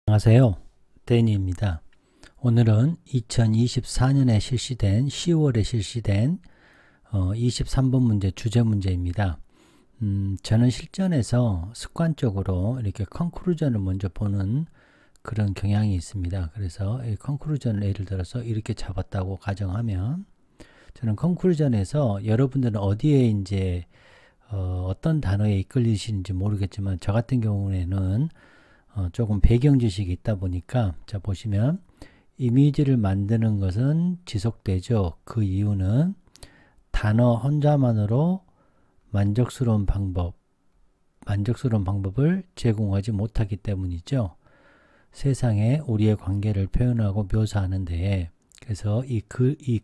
안녕하세요. 데니입니다. 오늘은 2024년에 실시된 10월에 실시된 23번 문제 주제 문제입니다. 저는 실전에서 습관적으로 이렇게 컨클루전을 먼저 보는 그런 경향이 있습니다. 그래서 이 컨클루전을 예를 들어서 이렇게 잡았다고 가정하면 저는 컨클루전에서 여러분들은 어디에 이제 어떤 단어에 이끌리시는지 모르겠지만 저 같은 경우에는 조금 배경 지식이 있다 보니까 자 보시면 이미지를 만드는 것은 지속되죠. 그 이유는 단어 혼자만으로 만족스러운 방법을 제공하지 못하기 때문이죠. 세상에 우리의 관계를 표현하고 묘사하는 데에 그래서 이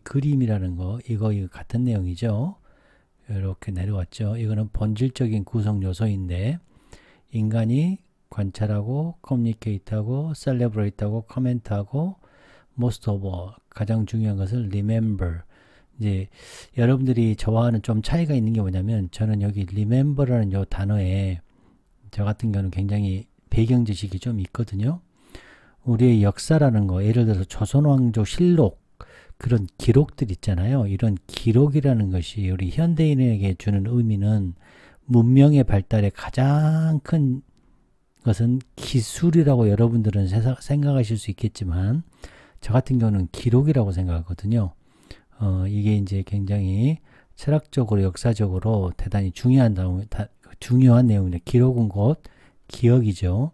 그림이라는 거 이거 같은 내용이죠. 이렇게 내려왔죠. 이거는 본질적인 구성 요소인데 인간이 관찰하고 커뮤니케이트하고 셀레브레이트하고 커멘트하고 most of all 가장 중요한 것은 remember. 이제 여러분들이 저와는 좀 차이가 있는 게 뭐냐면 저는 여기 remember라는 요 단어에 저 같은 경우는 굉장히 배경 지식이 좀 있거든요. 우리의 역사라는 거 예를 들어서 조선왕조 실록 그런 기록들 있잖아요. 이런 기록이라는 것이 우리 현대인에게 주는 의미는 문명의 발달에 가장 큰 것은 기술이라고 여러분들은 생각하실 수 있겠지만 저 같은 경우는 기록이라고 생각하거든요. 이게 이제 굉장히 철학적으로 역사적으로 대단히 중요한 내용인데 기록은 곧 기억이죠.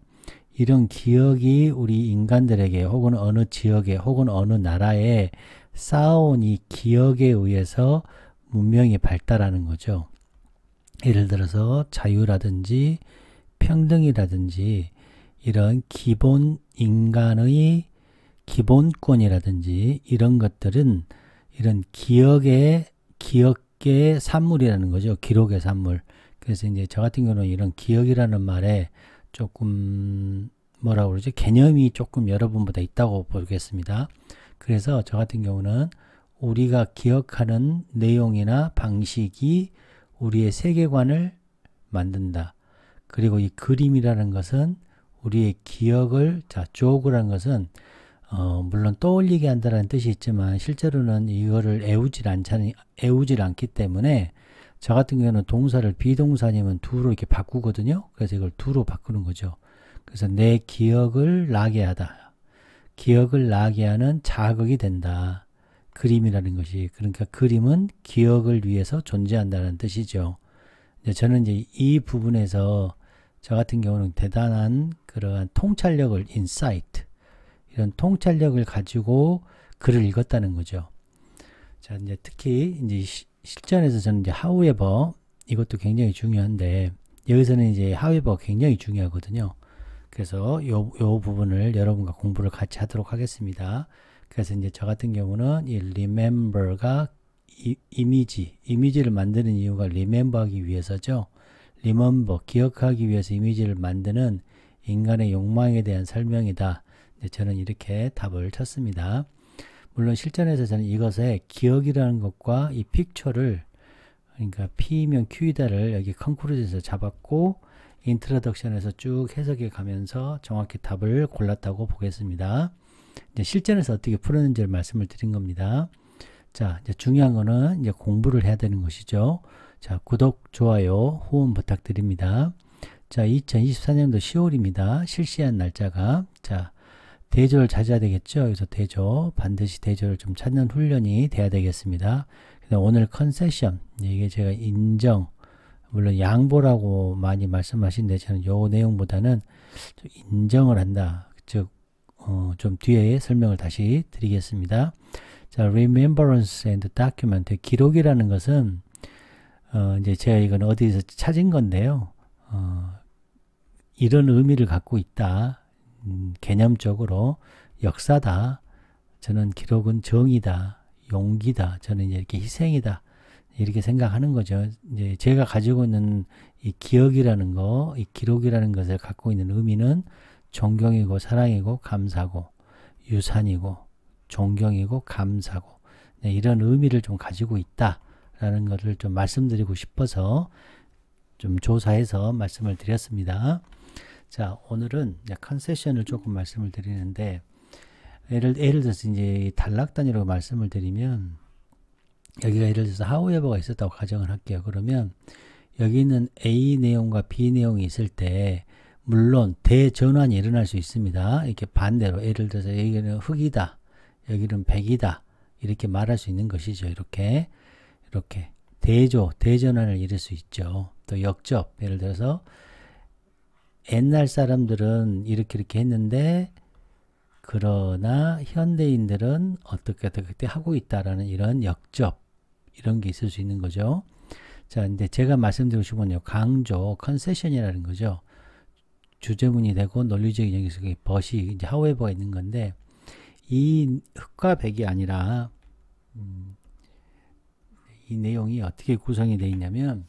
이런 기억이 우리 인간들에게 혹은 어느 지역에 혹은 어느 나라에 쌓아온 이 기억에 의해서 문명이 발달하는 거죠. 예를 들어서 자유라든지 평등이라든지 이런 기본 인간의 기본권이라든지 이런 것들은 이런 기억의 산물이라는 거죠. 기록의 산물. 그래서 이제 저 같은 경우는 이런 기억이라는 말에 조금 뭐라고 그러죠? 개념이 조금 여러분보다 있다고 보겠습니다. 그래서 저 같은 경우는 우리가 기억하는 내용이나 방식이 우리의 세계관을 만든다. 그리고 이 그림이라는 것은 우리의 기억을 조그라는 것은 물론 떠올리게 한다는 뜻이 있지만 실제로는 이거를 애우질 않기 때문에 저 같은 경우는 동사를 비동사 아니면 do로 이렇게 바꾸거든요. 그래서 이걸 do로 바꾸는 거죠. 그래서 내 기억을 나게 하다. 기억을 나게 하는 자극이 된다. 그림이라는 것이. 그러니까 그림은 기억을 위해서 존재한다는 뜻이죠. 저는 이제 이 부분에서 저 같은 경우는 대단한 그러한 통찰력을 insight 이런 통찰력을 가지고 글을 읽었다는 거죠. 자, 이제 특히 이제 실전에서 저는 이제 however 이것도 굉장히 중요한데 여기서는 이제 however 굉장히 중요하거든요. 그래서 요 부분을 여러분과 공부를 같이 하도록 하겠습니다. 그래서 이제 저 같은 경우는 이 remember가 이미지를 만드는 이유가 remember 하기 위해서죠. remember, 기억하기 위해서 이미지를 만드는 인간의 욕망에 대한 설명이다. 저는 이렇게 답을 쳤습니다. 물론 실전에서 저는 이것에 기억이라는 것과 이 픽처를 그러니까 P면 Q이다를 여기 컨클루전에서 잡았고 인트로덕션에서 쭉 해석해 가면서 정확히 답을 골랐다고 보겠습니다. 이제 실전에서 어떻게 풀었는지를 말씀을 드린 겁니다. 자, 이제 중요한 거는 이제 공부를 해야 되는 것이죠. 자, 구독, 좋아요, 후원 부탁드립니다. 자, 2024년도 10월입니다. 실시한 날짜가. 자, 대조를 찾아야 되겠죠. 여기서 대조, 반드시 대조를 좀 찾는 훈련이 돼야 되겠습니다. 오늘 컨세션, 이게 제가 인정, 물론 양보라고 많이 말씀하시는데 저는 요 내용보다는 좀 인정을 한다. 즉, 좀 뒤에 설명을 다시 드리겠습니다. 자, remembrance and document. 기록이라는 것은 이제 제가 이건 어디서 찾은 건데요. 이런 의미를 갖고 있다. 개념적으로 역사다. 저는 기록은 정의다. 용기다. 저는 이렇게 희생이다. 이렇게 생각하는 거죠. 이제 제가 가지고 있는 이 기억이라는 거, 이 기록이라는 것을 갖고 있는 의미는 존경이고 사랑이고 감사고 유산이고 존경이고 감사고 이런 의미를 좀 가지고 있다라는 것을 좀 말씀드리고 싶어서 좀 조사해서 말씀을 드렸습니다. 자, 오늘은 컨세션을 조금 말씀을 드리는데, 예를 들어서 이제 단락 단위로 말씀을 드리면, 여기가 예를 들어서 however가 있었다고 가정을 할게요. 그러면 여기는 A 내용과 B 내용이 있을 때 물론 대전환이 일어날 수 있습니다. 이렇게 반대로 예를 들어서 여기는 흑이다, 여기는 백이다 이렇게 말할 수 있는 것이죠. 이렇게 대전환을 이룰 수 있죠. 또 역접, 예를 들어서 옛날 사람들은 이렇게 했는데 그러나 현대인들은 어떻게 하고 있다라는 이런 역접, 이런 게 있을 수 있는 거죠. 자, 근데 제가 말씀드리고 싶은 건 강조, 컨세션이라는 거죠. 주제문이 되고 논리적인 영역 속에 벗이 이제 however가 있는 건데, 이 흑과 백이 아니라 이 내용이 어떻게 구성이 되어 있냐면,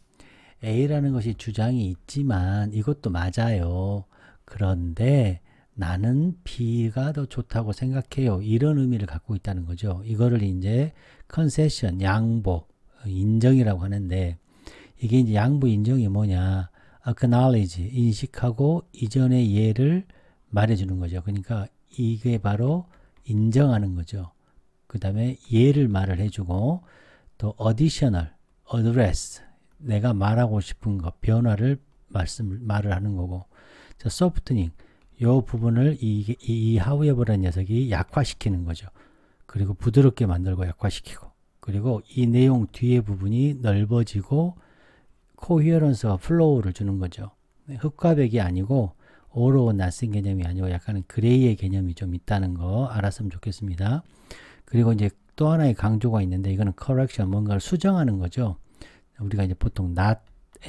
A라는 것이 주장이 있지만 이것도 맞아요. 그런데 나는 B가 더 좋다고 생각해요. 이런 의미를 갖고 있다는 거죠. 이거를 이제 컨세션, 양보, 인정이라고 하는데, 이게 이제 양보, 인정이 뭐냐? acknowledge, 인식하고 이전의 예를 말해주는 거죠. 그러니까 이게 바로 인정하는 거죠. 그 다음에 예를 말을 해주고, 또 additional, address, 내가 말하고 싶은 것, 변화를 말을 하는 거고, 자, softening, 요 부분을 이 however라는 녀석이 약화시키는 거죠. 그리고 부드럽게 만들고 약화시키고, 그리고 이 내용 뒤에 부분이 넓어지고 coherence와 flow를 주는 거죠. 흑과 백이 아니고 all or nothing 개념이 아니고 약간은 그레이의 개념이 좀 있다는 거 알았으면 좋겠습니다. 그리고 이제 또 하나의 강조가 있는데, 이거는 correction, 뭔가를 수정하는 거죠. 우리가 이제 보통 not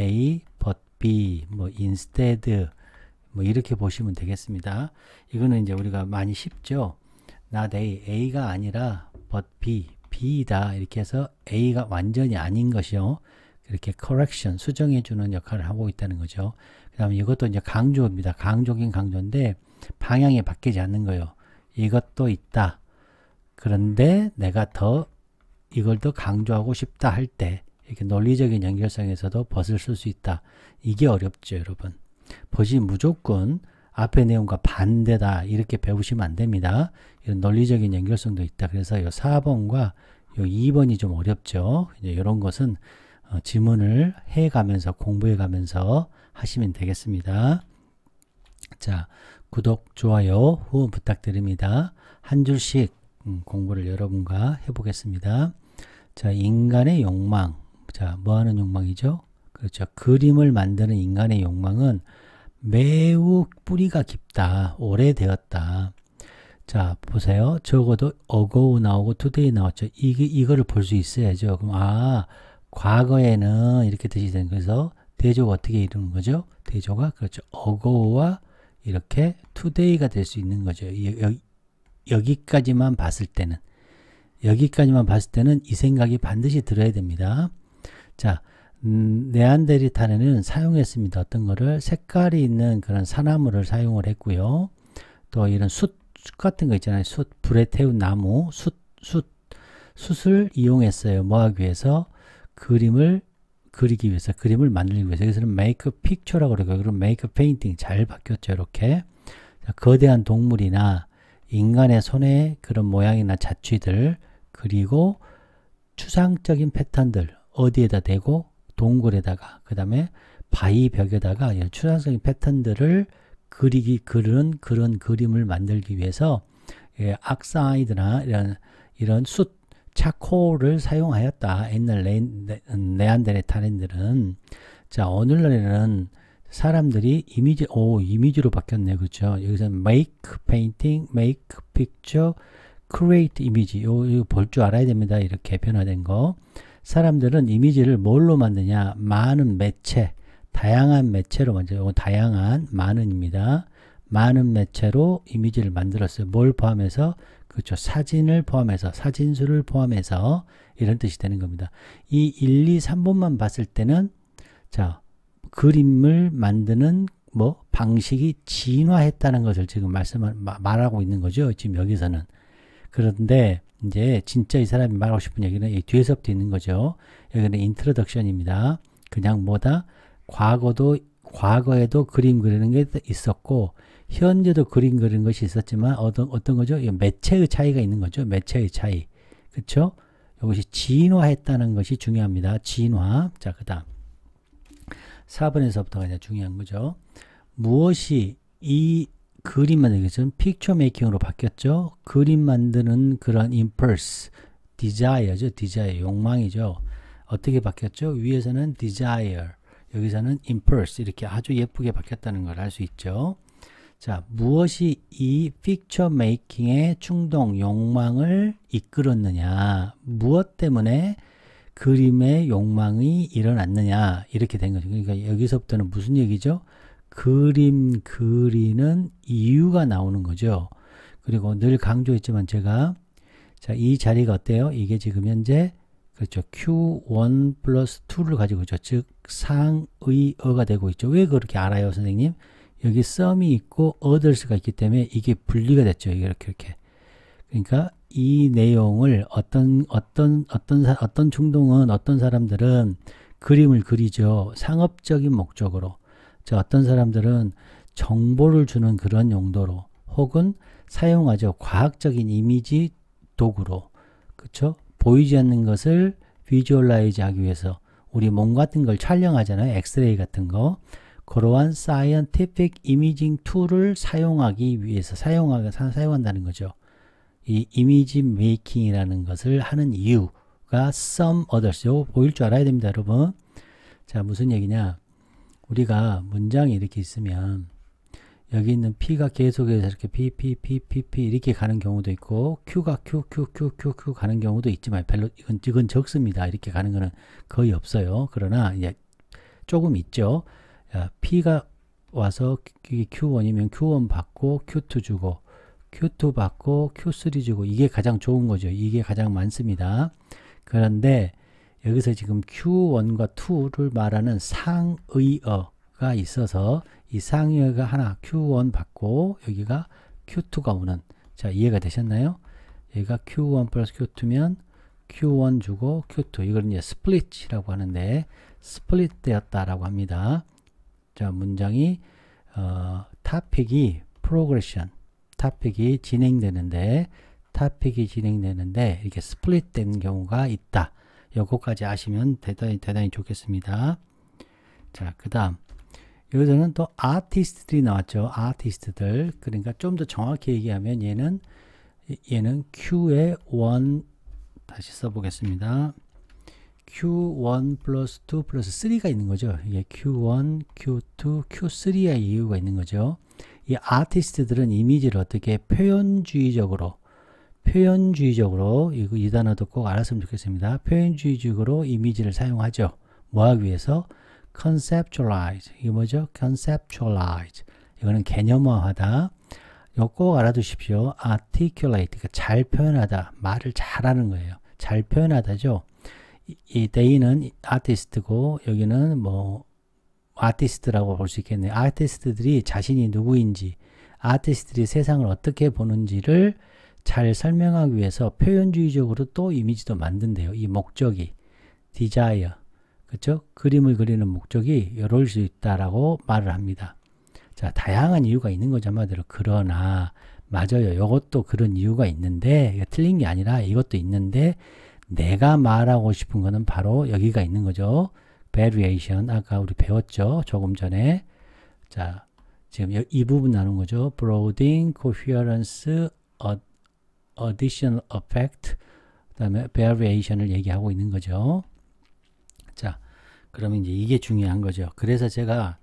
A but B, 뭐 instead, 뭐 이렇게 보시면 되겠습니다. 이거는 이제 우리가 많이 쉽죠. not A, A가 아니라 but B, B이다 이렇게 해서 A가 완전히 아닌 것이요. 이렇게 correction, 수정해주는 역할을 하고 있다는 거죠. 그 다음에 이것도 이제 강조입니다. 강조긴 강조인데 방향이 바뀌지 않는 거예요. 이것도 있다. 그런데 내가 이걸 더 강조하고 싶다 할 때 이렇게 논리적인 연결성에서도 벗을 쓸 수 있다. 이게 어렵죠, 여러분. 벗이 무조건 앞의 내용과 반대다 이렇게 배우시면 안 됩니다. 이런 논리적인 연결성도 있다. 그래서 이 4번과 이 2번이 좀 어렵죠. 이제 이런 것은 지문을 해가면서 공부해가면서 하시면 되겠습니다. 자, 구독, 좋아요, 후원 부탁드립니다. 한 줄씩 공부를 여러분과 해보겠습니다. 자, 인간의 욕망. 자, 뭐 하는 욕망이죠? 그렇죠. 그림을 만드는 인간의 욕망은 매우 뿌리가 깊다. 오래되었다. 자, 보세요. 적어도 ago 나오고 today 나왔죠. 이거를 볼 수 있어야죠. 그럼, 과거에는 이렇게 뜻이 되는 거죠. 대조가 어떻게 이루는 거죠? 대조가, 그렇죠. ago와 이렇게 today가 될 수 있는 거죠. 여기까지만 봤을 때는 이 생각이 반드시 들어야 됩니다. 자, 네안데르탈에는 사용했습니다. 어떤 거를 색깔이 있는 그런 산화물을 사용을 했고요. 또 이런 숯 같은 거 있잖아요. 숯, 불에 태운 나무, 숯을 이용했어요. 뭐 하기 위해서? 그림을 그리기 위해서, 그림을 만들기 위해서. 여기서는 make a picture라고 그러고, 그럼 make a painting 잘 바뀌었죠. 이렇게. 자, 거대한 동물이나 인간의 손의 그런 모양이나 자취들, 그리고 추상적인 패턴들 어디에다 대고 동굴에다가, 그 다음에 바위 벽에다가 이런 추상적인 패턴들을 그런 그림을 만들기 위해서 악사이드나 이런 숯, 차콜을 사용하였다. 옛날 네안데르탈인들은. 자, 오늘날에는 사람들이 이미지로 바뀌었네요. 그렇죠? 여기서 make painting, make picture, create image. 이거 볼 줄 알아야 됩니다. 이렇게 변화된 거. 사람들은 이미지를 뭘로 만드냐? 많은 매체, 다양한 매체로 만들어요. 다양한, 많은입니다. 많은 매체로 이미지를 만들었어요. 뭘 포함해서? 그렇죠. 사진을 포함해서, 사진수를 포함해서 이런 뜻이 되는 겁니다. 이 1, 2, 3번만 봤을 때는 자, 그림을 만드는 방식이 진화했다는 것을 지금 말하고 있는 거죠. 지금 여기서는. 그런데 이제 진짜 이 사람이 말하고 싶은 얘기는 이 뒤에서부터 있는 거죠. 여기는 인트로덕션입니다. 그냥 과거도 과거에도 그림 그리는 게 있었고 현재도 그림 그리는 것이 있었지만 어떤 거죠? 이 매체의 차이가 있는 거죠. 매체의 차이. 그렇죠? 이것이 진화했다는 것이 중요합니다. 진화. 자, 그다음 4번에서부터가 이제 중요한 거죠. 무엇이 이 그림 만들기 전 픽처 메이킹으로 바뀌었죠. 그림 만드는 그런 impulse, desire죠. desire, 욕망이죠. 어떻게 바뀌었죠? 위에서는 desire, 여기서는 impulse 이렇게 아주 예쁘게 바뀌었다는 걸 알 수 있죠. 자, 무엇이 이 픽처 메이킹의 충동, 욕망을 이끌었느냐? 무엇 때문에 그림의 욕망이 일어났느냐? 이렇게 된 거죠. 그러니까 여기서부터는 무슨 얘기죠? 그림 그리는 이유가 나오는 거죠. 그리고 늘 강조했지만 제가 자, 이 자리가 어때요? 이게 지금 현재 그렇죠. Q1 플러스 2를 가지고 있죠. 즉 상의어가 되고 있죠. 왜 그렇게 알아요, 선생님? 여기 some이 있고 others가 있기 때문에 이게 분리가 됐죠. 이렇게. 그러니까 이 내용을 어떤 충동은 어떤 사람들은 그림을 그리죠. 상업적인 목적으로. 자, 어떤 사람들은 정보를 주는 그런 용도로 혹은 사용하죠. 과학적인 이미지 도구로. 그렇죠? 보이지 않는 것을 비주얼라이즈 하기 위해서 우리 몸 같은 걸 촬영하잖아요. 엑스레이 같은 거. 그러한 scientific imaging 툴을 사용하기 위해서 사용한다는 거죠. 이 이미지 메이킹이라는 것을 하는 이유가 some others. 요거 보일 줄 알아야 됩니다, 여러분. 자, 무슨 얘기냐? 우리가 문장이 이렇게 있으면 여기 있는 P가 계속해서 이렇게 P 이렇게 가는 경우도 있고 Q가 Q 가는 경우도 있지만 별로 이건 적습니다. 이렇게 가는 거는 거의 없어요. 그러나 이제 조금 있죠. P가 와서 Q1이면 Q1 받고 Q2 주고 Q2 받고 Q3 주고 이게 가장 좋은 거죠. 이게 가장 많습니다. 그런데 여기서 지금 Q1과 2를 말하는 상의어가 있어서 이 상의어가 하나 Q1 받고 여기가 Q2가 오는 자 이해가 되셨나요? 여기가 Q1 플러스 Q2면 Q1 주고 Q2 이걸 이제 스플릿이라고 하는데 스플릿 되었다라고 합니다. 자 문장이 토픽이 progression 토픽이 진행되는데 이렇게 스플릿 된 경우가 있다. 요거까지 아시면 대단히 좋겠습니다. 자, 그 다음 여기서는 또 아티스트들이 나왔죠. 아티스트들. 그러니까 좀 더 정확히 얘기하면 얘는 Q의 1 다시 써보겠습니다. Q1 플러스 2 플러스 3가 있는 거죠. 이게 Q1, Q2, Q3의 이유가 있는 거죠. 이 아티스트들은 이미지를 어떻게 표현주의적으로 이 단어도 꼭 알았으면 좋겠습니다. 표현주의적으로 이미지를 사용하죠. 뭐 하기 위해서? conceptualize. 이게 뭐죠? conceptualize. 이거는 개념화하다. 이거 꼭 알아두십시오. articulate. 그러니까 잘 표현하다. 말을 잘하는 거예요. 잘 표현하다죠. 이 they는 아티스트고 여기는 뭐 아티스트라고 볼 수 있겠네요. 아티스트들이 자신이 누구인지 아티스트들이 세상을 어떻게 보는지를 잘 설명하기 위해서 표현주의적으로 또 이미지도 만든대요. 이 목적이 desire, 그렇죠? 그림을 그리는 목적이 이럴 수 있다라고 말을 합니다. 자, 다양한 이유가 있는 거죠, 한마디로. 그러나 맞아요. 이것도 그런 이유가 있는데 이거 틀린 게 아니라 이것도 있는데 내가 말하고 싶은 거는 바로 여기가 있는 거죠. variation. 아까 우리 배웠죠, 조금 전에. 자, 지금 이 부분 나눈 거죠. broadening, coherence, additional effect, 그 다음에 variation을 얘기하고 있는 거죠. 자, 그러면 이제 이게 중요한 거죠. 그래서 제가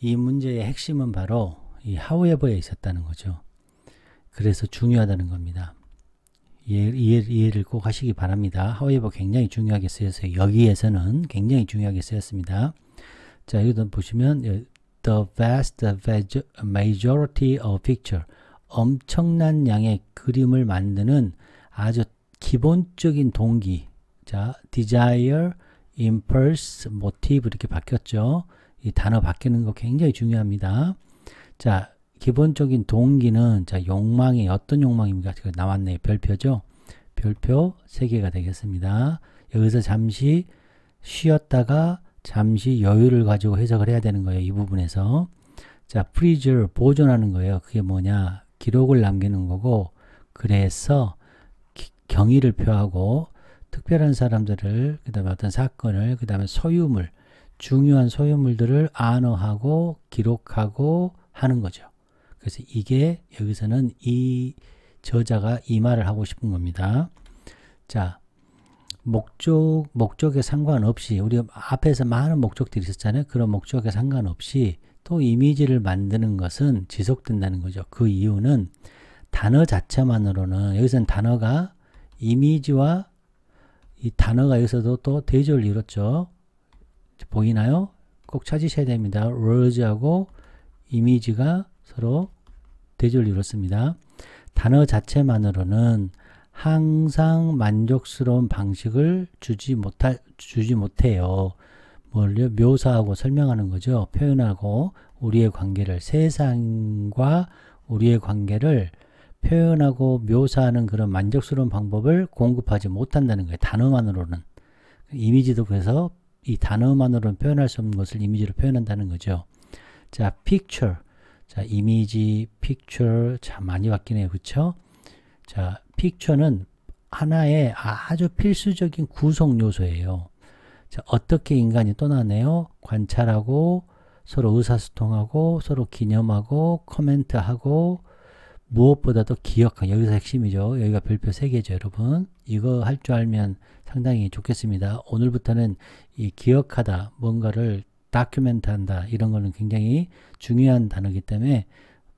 이 문제의 핵심은 바로 이 however에 있었다는 거죠. 그래서 중요하다는 겁니다. 이해를 꼭 하시기 바랍니다. however 굉장히 중요하게 쓰였어요. 여기에서는 굉장히 중요하게 쓰였습니다. 자, 여기도 보시면 the vast majority of picture 엄청난 양의 그림을 만드는 아주 기본적인 동기. 자, desire, impulse, motive 이렇게 바뀌었죠. 이 단어 바뀌는 거 굉장히 중요합니다. 자, 기본적인 동기는 자, 욕망이 어떤 욕망입니까? 지금 나왔네요. 별표죠. 별표 3개가 되겠습니다. 여기서 잠시 쉬었다가 잠시 여유를 가지고 해석을 해야 되는 거예요. 이 부분에서. 자, preserve, 보존하는 거예요. 그게 뭐냐? 기록을 남기는 거고, 그래서 경의를 표하고 특별한 사람들을, 그 다음에 어떤 사건을, 그 다음에 소유물, 중요한 소유물들을 안어하고 기록하고 하는 거죠. 그래서 이게 여기서는 이 저자가 이 말을 하고 싶은 겁니다. 자, 목적에 상관없이, 우리 앞에서 많은 목적들이 있었잖아요. 그런 목적에 상관없이 또 이미지를 만드는 것은 지속된다는 거죠. 그 이유는 단어 자체만으로는, 여기서는 단어가 이미지와 이 단어가 여기서도 또 대조를 이뤘죠. 보이나요? 꼭 찾으셔야 됩니다. words하고 이미지가 서로 대조를 이뤘습니다. 단어 자체만으로는 항상 만족스러운 방식을 주지 못해요. 뭘요? 묘사하고 설명하는 거죠. 표현하고 우리의 관계를, 세상과 우리의 관계를 표현하고 묘사하는 그런 만족스러운 방법을 공급하지 못한다는 거예요. 단어만으로는. 이미지도 그래서 이 단어만으로는 표현할 수 없는 것을 이미지로 표현한다는 거죠. 자, picture. 자, 이미지, picture. 참 많이 바뀌네요. 그쵸? 자, picture는 하나의 아주 필수적인 구성 요소예요. 자, 어떻게 인간이 또 나네요? 관찰하고, 서로 의사소통하고, 서로 기념하고, 코멘트하고, 무엇보다도 기억하고, 여기서 핵심이죠. 여기가 별표 3개죠, 여러분. 이거 할 줄 알면 상당히 좋겠습니다. 오늘부터는 이 기억하다, 뭔가를 다큐멘트 한다, 이런 거는 굉장히 중요한 단어이기 때문에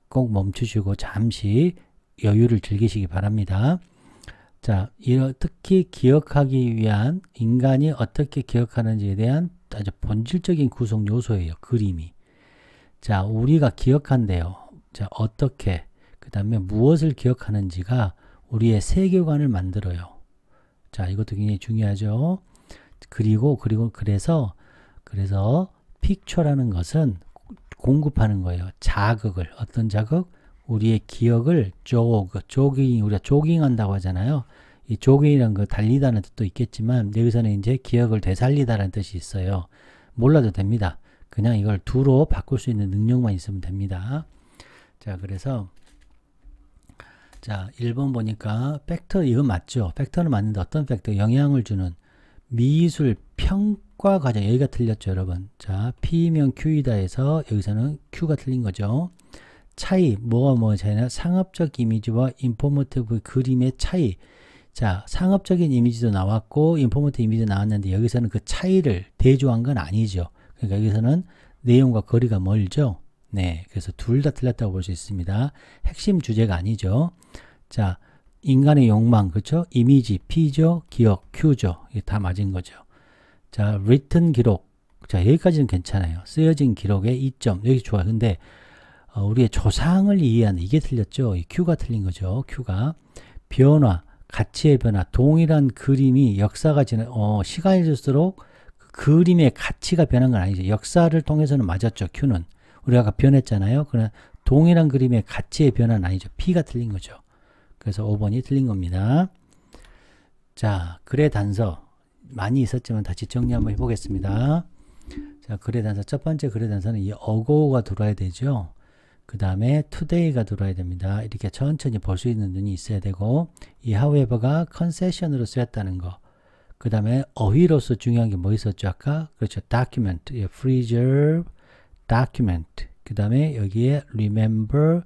꼭 멈추시고 잠시 여유를 즐기시기 바랍니다. 자, 특히 기억하기 위한, 인간이 어떻게 기억하는지에 대한 아주 본질적인 구성 요소예요. 그림이. 자, 우리가 기억한대요. 자, 어떻게, 그 다음에 무엇을 기억하는지가 우리의 세계관을 만들어요. 자, 이것도 굉장히 중요하죠. 그래서 픽처라는 것은 공급하는 거예요. 자극을. 어떤 자극? 우리의 기억을 우리가 조깅한다고 하잖아요. 이 조깅이라는 거 달리다는 뜻도 있겠지만 여기서는 이제 기억을 되살리다라는 뜻이 있어요. 몰라도 됩니다. 그냥 이걸 do로 바꿀 수 있는 능력만 있으면 됩니다. 자, 그래서 자, 1번 보니까 팩터, 이거 맞죠? 팩터는 맞는데 어떤 팩터? 영향을 주는 미술 평가 과정. 여기가 틀렸죠, 여러분. 자, P면 Q이다 해서 여기서는 Q가 틀린 거죠. 차이, 뭐가 차이나? 상업적 이미지와 인포머티브 그림의 차이. 자, 상업적인 이미지도 나왔고 인포머티브 이미지도 나왔는데 여기서는 그 차이를 대조한 건 아니죠. 그러니까 여기서는 내용과 거리가 멀죠. 네, 그래서 둘 다 틀렸다고 볼 수 있습니다. 핵심 주제가 아니죠. 자, 인간의 욕망, 그렇죠? 이미지, P죠. 기억, Q죠. 이게 다 맞은 거죠. 자, written 기록. 자, 여기까지는 괜찮아요. 쓰여진 기록의 이점. 여기 좋아요. 근데 우리의 조상을 이해하는, 이게 틀렸죠. 이 Q가 틀린 거죠. Q가. 변화, 가치의 변화. 동일한 그림이 역사가 시간이 질수록 그 그림의 가치가 변한 건 아니죠. 역사를 통해서는 맞았죠. Q는. 우리가 아까 변했잖아요. 그러나 동일한 그림의 가치의 변화는 아니죠. P가 틀린 거죠. 그래서 5번이 틀린 겁니다. 자, 글의 단서. 많이 있었지만 다시 정리 한번 해보겠습니다. 자, 글의 단서. 첫 번째 글의 단서는 이 ago가 들어와야 되죠. 그 다음에 today가 들어와야 됩니다. 이렇게 천천히 볼 수 있는 눈이 있어야 되고, 이 however가 concession으로 쓰였다는 거. 그 다음에 어휘로서 중요한 게 뭐 있었죠? 아까? 그렇죠. document, preserve, document. 그 다음에 여기에 remember,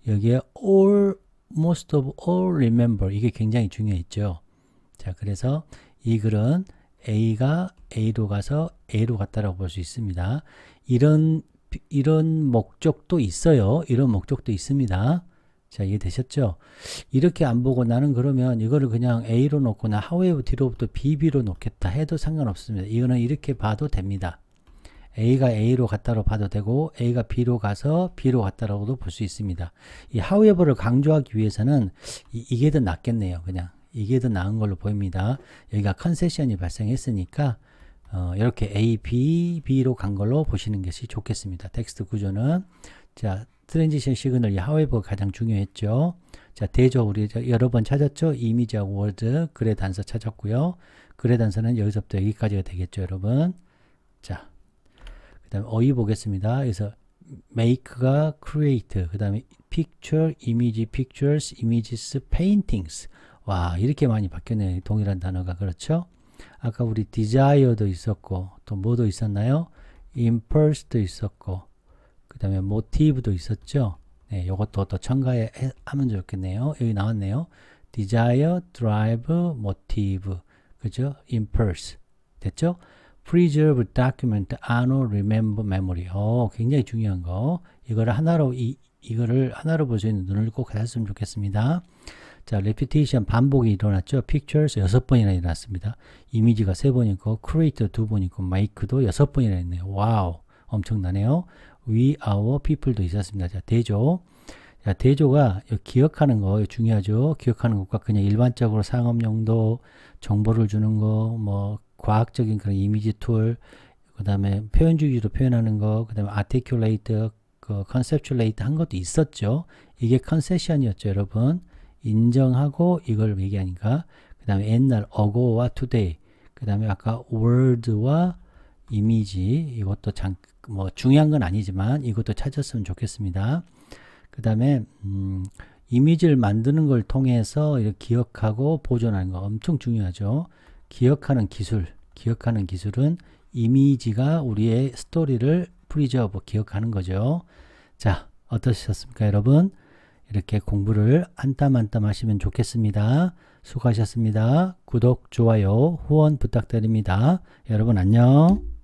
여기에 all, most of all remember. 이게 굉장히 중요했죠. 자, 그래서 이 글은 A가 A로 가서 A로 갔다라고 볼 수 있습니다. 이런 목적도 있어요. 이런 목적도 있습니다. 자, 이해되셨죠? 이렇게 안 보고 나는 그러면 이거를 그냥 A로 놓고 나 however 뒤로부터 B로 놓겠다 해도 상관없습니다. 이거는 이렇게 봐도 됩니다. A가 A로 갔다로 봐도 되고 A가 B로 가서 B로 갔다라고도 볼 수 있습니다. 이 however를 강조하기 위해서는 이게 더 낫겠네요. 그냥 이게 더 나은 걸로 보입니다. 여기가 컨세션이 발생했으니까 이렇게 A, B, B로 간 걸로 보시는 것이 좋겠습니다. 텍스트 구조는 자, 트랜지션 시그널 이 however가 가장 중요했죠. 자, 대조 우리 여러 번 찾았죠. 이미지하고 워드, 글의 단서 찾았고요. 글의 단서는 여기서부터 여기까지가 되겠죠, 여러분. 자, 다음에 어휘 보겠습니다. 그래서 make가 create, 그 다음에 picture, image, pictures, images, paintings. 와, 이렇게 많이 바뀌었네요. 동일한 단어가. 그렇죠? 아까 우리 desire도 있었고, 또 뭐도 있었나요? impulse도 있었고, 그 다음에 motive도 있었죠? 네, 요것도 또 첨가하면 좋겠네요. 여기 나왔네요. desire, drive, motive. 그죠? impulse. 됐죠? preserve, document, honor, remember, memory. 굉장히 중요한 거. 이거를 하나로 볼 수 있는 눈을 꼭 하셨으면 좋겠습니다. 자, repetition, 반복이 일어났죠. pictures 6번이나 일어났습니다. 이미지가 3번이고, create 2번이고, make도 6번이나 있네요. 와우. 엄청나네요. we, our, people도 있었습니다. 자, 대조. 자, 대조가 기억하는 거 중요하죠. 기억하는 것과 그냥 일반적으로 상업용도, 정보를 주는 거, 뭐, 과학적인 그런 이미지 툴, 그 다음에 표현주의로 표현하는 거, 그 다음에 articulate, conceptualate 한 것도 있었죠. 이게 concession이었죠, 여러분. 인정하고 이걸 얘기하니까. 그 다음에 옛날 ago와 today, 그 다음에 아까 word와 이미지, 이것도 뭐 중요한 건 아니지만 이것도 찾았으면 좋겠습니다. 그 다음에 이미지를 만드는 걸 통해서 이렇게 기억하고 보존하는 거 엄청 중요하죠. 기억하는 기술은 이미지가 우리의 스토리를 프리저브, 기억하는 거죠. 자, 어떠셨습니까, 여러분? 이렇게 공부를 한 땀 한 땀 하시면 좋겠습니다. 수고하셨습니다. 구독, 좋아요, 후원 부탁드립니다. 여러분 안녕.